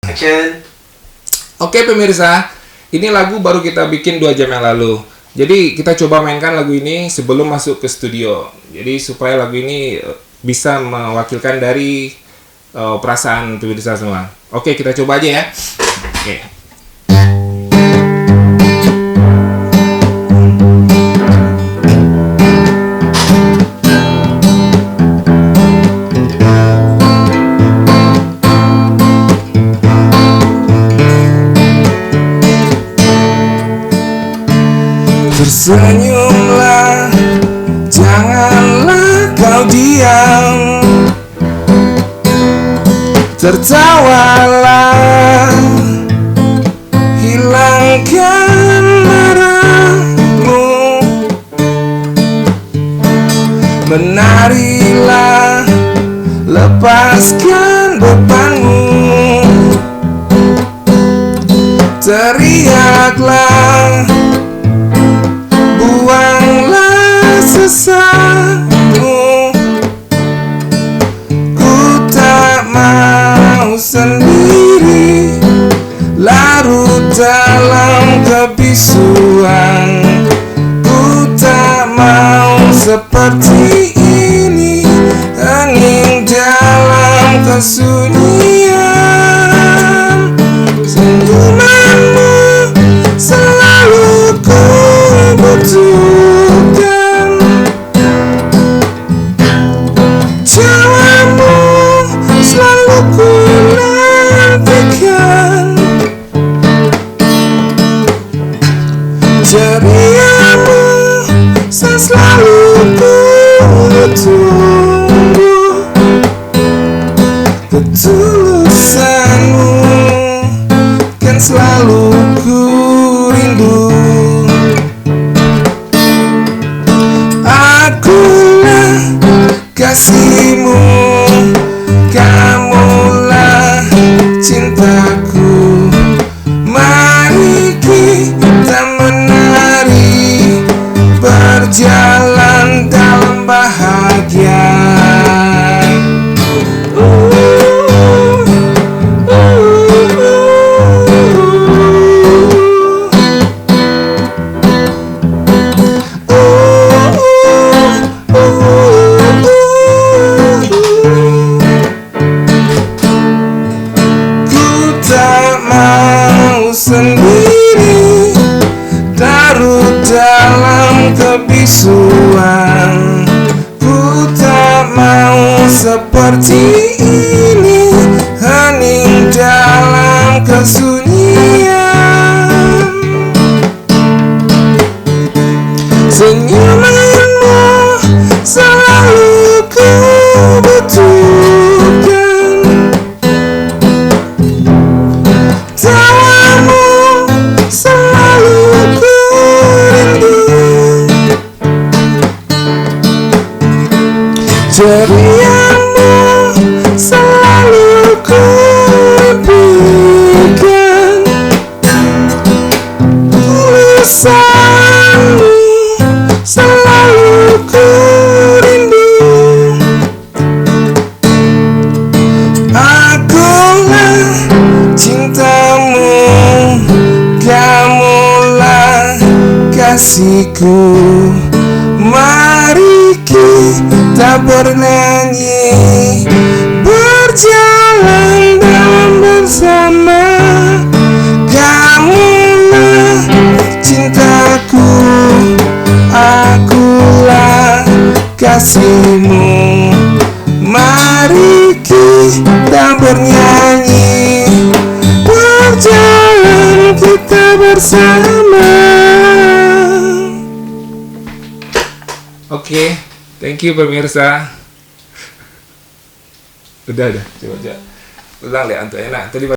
Action. Oke pemirsa, ini lagu baru kita bikin 2 jam yang lalu. Jadi kita coba mainkan lagu ini sebelum masuk ke studio. Jadi supaya lagu ini bisa mewakilkan dari perasaan pemirsa semua. Oke, kita coba aja ya. Oke. Tersenyumlah, janganlah kau diam. Tertawalah, hilangkan marahmu. Menarilah, lepaskan bebanmu. Teriaklah, buanglah sesamu. Ku tak mau sendiri, larut dalam kebisuan. Ku tak mau seperti ini, hening dalam kesunyian. Senyumanmu selalu ku butuhkan, jawamu selalu ku nantikan, ceriamu selalu ku tunggu, ketulusanmu kan selalu ku rindu. Akulah kasihmu, kamulah cintaku. Mari kita menari, berjalan dalam bahagia. Sendiri, larut dalam kebisuan. Ku tak mau seperti ini, hening dalam kesunyian. Senyumanmu selalu ku butuhkan, tawamu selalu ku rindu, ceriamu selalu ku impikan, tulisanmu selalu ku rindu. Akulah cintamu, kamulah kasihku. Mari kita bernyanyi, berjalan dalam bersama. Kamulah cintaku, akulah kasihmu. Mari kita bernyanyi, berjalan kita bersama. Oke, thank you pemirsa. Udah, coba. Ulang deh, antu enak. Tadi